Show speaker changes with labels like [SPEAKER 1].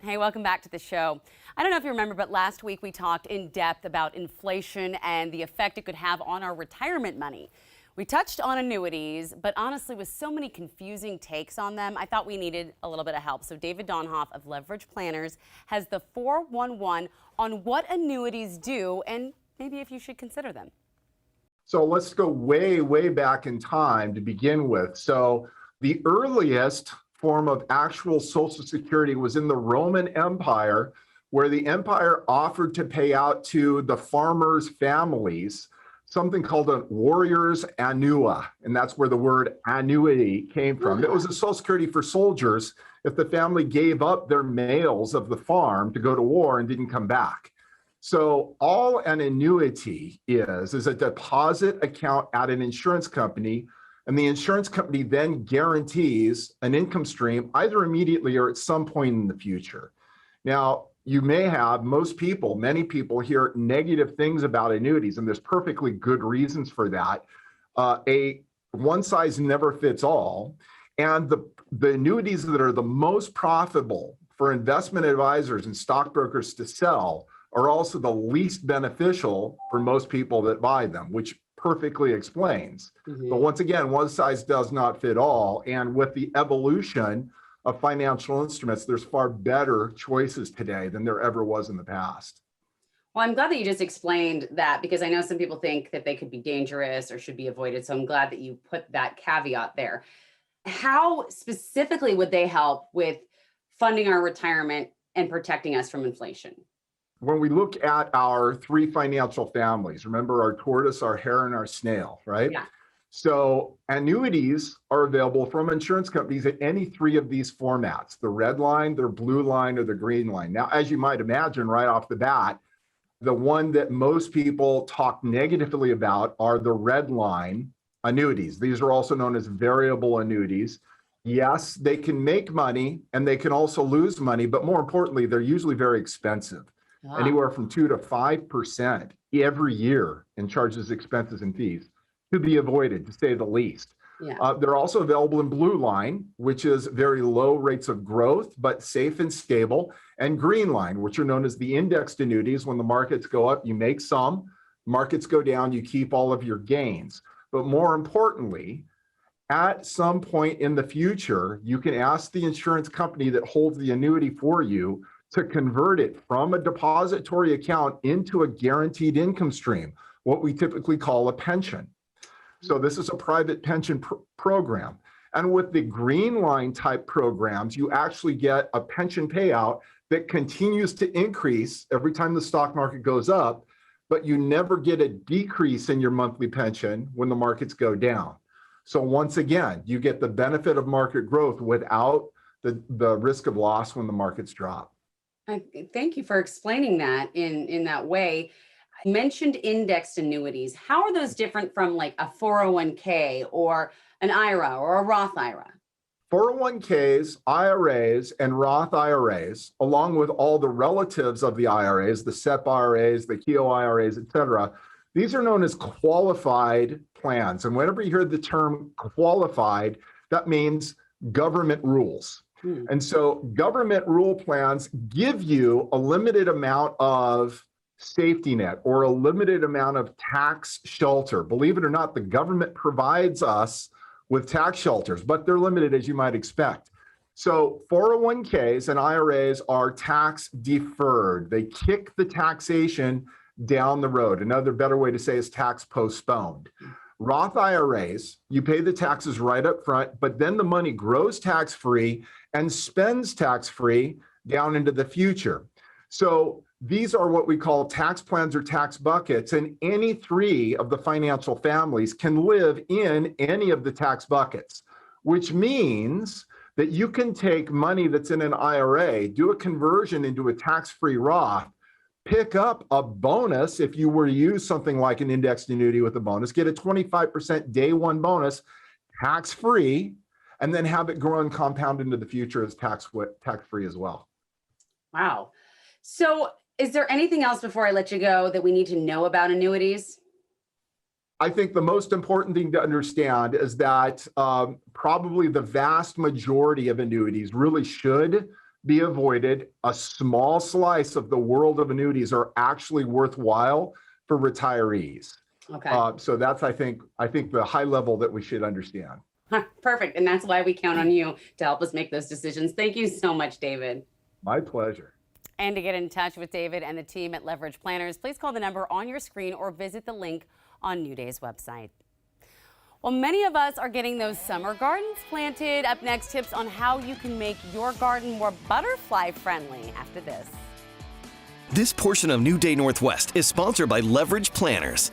[SPEAKER 1] Hey, welcome back to the show. I don't know if you remember, but last week we talked in depth about inflation and the effect it could have on our retirement money. We touched on annuities, but honestly, with so many confusing takes on them, I thought we needed a little bit of help. So David Donhoff of Leverage Planners has the 411 on what annuities do and maybe if you should consider them.
[SPEAKER 2] So let's go way, way back in time to begin with. So the earliest form of actual Social Security was in the Roman Empire, where the empire offered to pay out to the farmers' families something called a warrior's annua, and that's where the word annuity came from. It was a Social Security for soldiers if the family gave up their males of the farm to go to war and didn't come back. So all an annuity is a deposit account at an insurance company, and the insurance company then guarantees an income stream either immediately or at some point in the future. Now, you may have, many people hear negative things about annuities, and there's perfectly good reasons for that. A one size never fits all. And the annuities that are the most profitable for investment advisors and stockbrokers to sell are also the least beneficial for most people that buy them, which perfectly explains. But once again, one size does not fit all. And with the evolution of financial instruments, there's far better choices today than there ever was in the past.
[SPEAKER 1] Well, I'm glad that you just explained that, because I know some people think that they could be dangerous or should be avoided. So I'm glad that you put that caveat there. How specifically would they help with funding our retirement and protecting us from inflation?
[SPEAKER 2] When we look at our three financial families, remember our tortoise, our hare, and our snail, right?
[SPEAKER 1] Yeah.
[SPEAKER 2] So annuities are available from insurance companies at any three of these formats: the red line, the blue line, or the green line. Now, as you might imagine right off the bat, the one that most people talk negatively about are the red line annuities. These are also known as variable annuities. Yes, they can make money and they can also lose money, but more importantly, they're usually very expensive. Anywhere from 2 to 5% every year in charges, expenses, and fees, to be avoided, to say the least.
[SPEAKER 1] Yeah.
[SPEAKER 2] They're also available in blue line, which is very low rates of growth, but safe and stable, and green line, which are known as the indexed annuities. When the markets go up, you make some, markets go down, you keep all of your gains. But more importantly, at some point in the future, you can ask the insurance company that holds the annuity for you to convert it from a depository account into a guaranteed income stream, what we typically call a pension. So this is a private pension program. And with the green line type programs, you actually get a pension payout that continues to increase every time the stock market goes up, but you never get a decrease in your monthly pension when the markets go down. So once again, you get the benefit of market growth without the risk of loss when the markets drop.
[SPEAKER 1] Thank you for explaining that in that way. I mentioned indexed annuities. How are those different from like a 401k or an IRA or a Roth IRA?
[SPEAKER 2] 401ks, IRAs, and Roth IRAs, along with all the relatives of the IRAs, the SEP IRAs, the KEO IRAs, et cetera, these are known as qualified plans. And whenever you hear the term qualified, that means government rules. And so government rule plans give you a limited amount of safety net or a limited amount of tax shelter. Believe it or not, the government provides us with tax shelters, but they're limited, as you might expect. So 401ks and IRAs are tax deferred. They kick the taxation down the road. Another better way to say is tax postponed. Roth IRAs, you pay the taxes right up front, but then the money grows tax-free and spends tax-free down into the future. So these are what we call tax plans or tax buckets, and any three of the financial families can live in any of the tax buckets, which means that you can take money that's in an IRA, do a conversion into a tax-free Roth, pick up a bonus if you were to use something like an indexed annuity with a bonus, get a 25% day one bonus, tax-free, and then have it grow and compound into the future as tax-free as well.
[SPEAKER 1] Wow. So is there anything else before I let you go that we need to know about annuities?
[SPEAKER 2] I think the most important thing to understand is that probably the vast majority of annuities really should be avoided. A small slice of the world of annuities are actually worthwhile for retirees.
[SPEAKER 1] Okay.
[SPEAKER 2] So that's, I think the high level that we should understand.
[SPEAKER 1] Perfect. And that's why we count on you to help us make those decisions. Thank you so much, David.
[SPEAKER 2] My pleasure.
[SPEAKER 1] And to get in touch with David and the team at Leverage Planners, please call the number on your screen or visit the link on New Day's website. Well, many of us are getting those summer gardens planted. Up next, tips on how you can make your garden more butterfly friendly after this.
[SPEAKER 3] This portion of New Day Northwest is sponsored by Leverage Planners.